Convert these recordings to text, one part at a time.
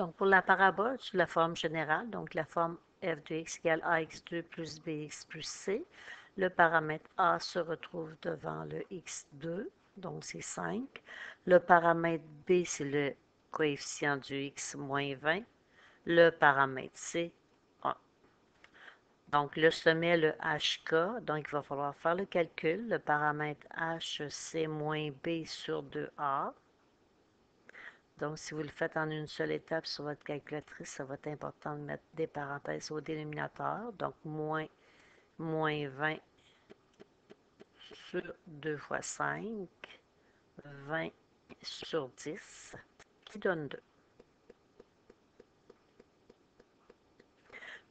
Donc, pour la parabole, sous la forme générale, donc la forme f de x égale ax2 plus bx plus c, le paramètre a se retrouve devant le x2, donc c'est 5. Le paramètre b, c'est le coefficient du x moins 20. Le paramètre c, 1. Donc, le sommet, le HK, donc il va falloir faire le calcul. Le paramètre H, c'est moins B sur 2A. Donc, si vous le faites en une seule étape sur votre calculatrice, ça va être important de mettre des parenthèses au dénominateur. Donc, moins 20 sur 2 fois 5, 20 sur 10, qui donne 2.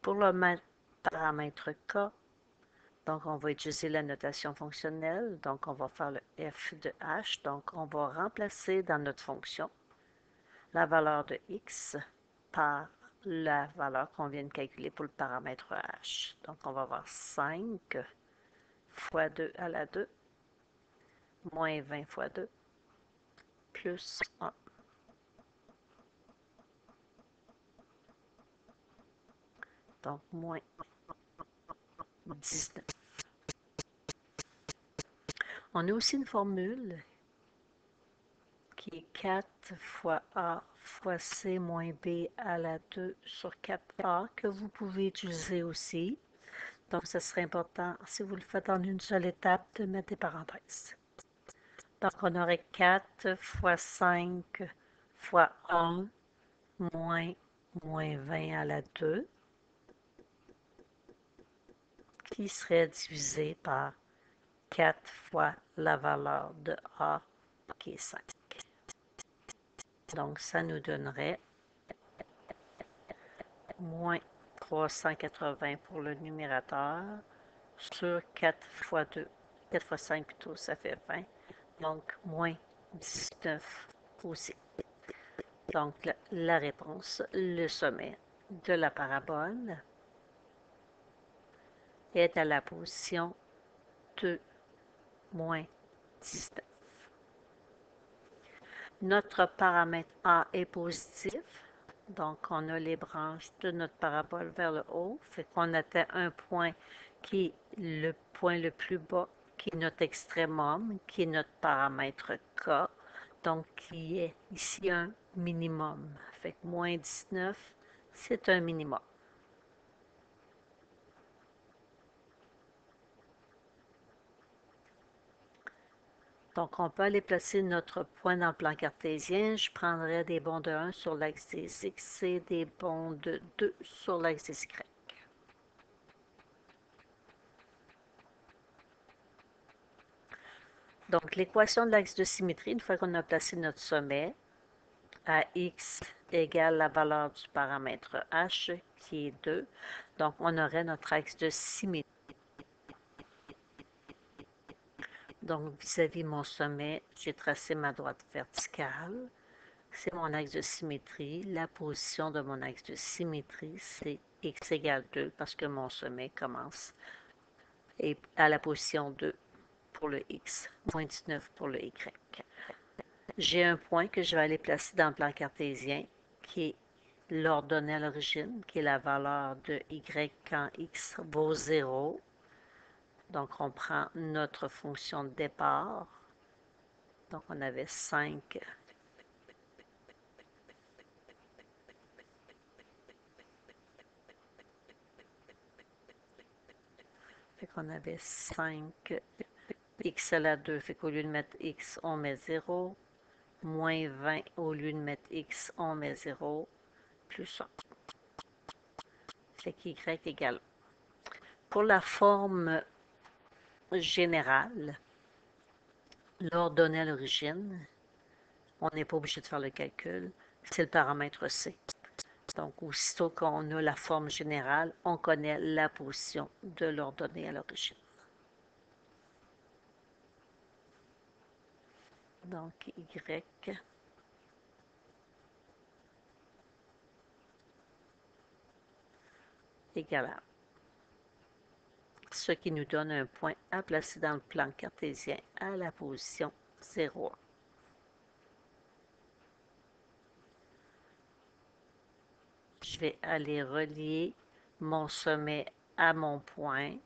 Pour le paramètre K, donc on va utiliser la notation fonctionnelle. Donc, on va faire le f de h. Donc, on va remplacer dans notre fonction la valeur de x par la valeur qu'on vient de calculer pour le paramètre h. Donc, on va avoir 5 fois 2 à la 2, moins 20 fois 2, plus 1. Donc, moins 19. On a aussi une formule qui est 4 fois A fois C moins B à la 2 sur 4A que vous pouvez utiliser aussi. Donc, ce serait important, si vous le faites en une seule étape, de mettre des parenthèses. Donc, on aurait 4 fois 5 fois 1 moins 20 à la 2 qui serait divisé par 4 fois la valeur de A qui est 5. Donc, ça nous donnerait moins 380 pour le numérateur sur 4 fois 2. 4 fois 5 plutôt, ça fait 20. Donc, moins 19 aussi. Donc, la réponse, le sommet de la parabole est à la position 2, moins 19. Notre paramètre A est positif. Donc, on a les branches de notre parabole vers le haut. Fait qu'on atteint un point qui est le point le plus bas, qui est notre extrémum, qui est notre paramètre K. Donc, qui est ici un minimum. Fait que moins 19, c'est un minimum. Donc, on peut aller placer notre point dans le plan cartésien. Je prendrais des bonds de 1 sur l'axe des x et des bonds de 2 sur l'axe des y. Donc, l'équation de l'axe de symétrie, une fois qu'on a placé notre sommet, à x égale la valeur du paramètre h, qui est 2. Donc, on aurait notre axe de symétrie. Donc, vis-à-vis mon sommet, j'ai tracé ma droite verticale. C'est mon axe de symétrie. La position de mon axe de symétrie, c'est x égale 2 parce que mon sommet commence à la position 2 pour le x, moins 19 pour le y. J'ai un point que je vais aller placer dans le plan cartésien qui est l'ordonnée à l'origine, qui est la valeur de y quand x vaut 0. Donc, on prend notre fonction de départ. Donc, on avait 5 fait qu'on avait 5 x à la 2, fait qu'au lieu de mettre x, on met 0. Moins 20, au lieu de mettre x, on met 0, plus 1. Fait qu'y égale. Pour la forme générale, l'ordonnée à l'origine, on n'est pas obligé de faire le calcul, c'est le paramètre c. Donc, aussitôt qu'on a la forme générale, on connaît la position de l'ordonnée à l'origine. Donc, y égale à. Ce qui nous donne un point à placer dans le plan cartésien à la position 0. je vais aller relier mon sommet à mon point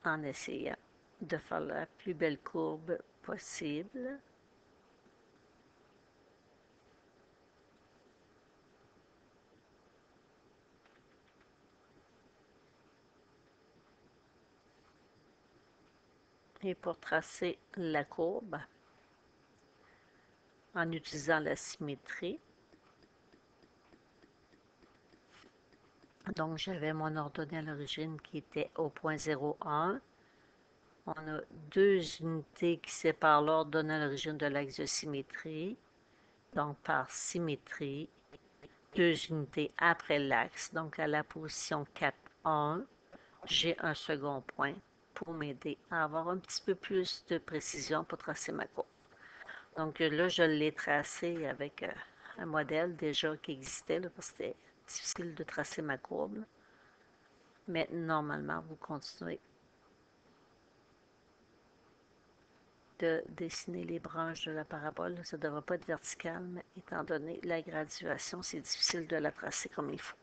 en essayant de faire la plus belle courbe possible. Et pour tracer la courbe, en utilisant la symétrie, donc j'avais mon ordonnée à l'origine qui était au point 0,1. On a deux unités qui séparent l'ordonnée à l'origine de l'axe de symétrie. Donc par symétrie, deux unités après l'axe, donc à la position 4,1, j'ai un second point pour m'aider à avoir un petit peu plus de précision pour tracer ma courbe. Donc là, je l'ai tracé avec un modèle déjà qui existait, là, parce que c'était difficile de tracer ma courbe. Mais normalement, vous continuez de dessiner les branches de la parabole. Ça ne devrait pas être vertical, mais étant donné la graduation, c'est difficile de la tracer comme il faut.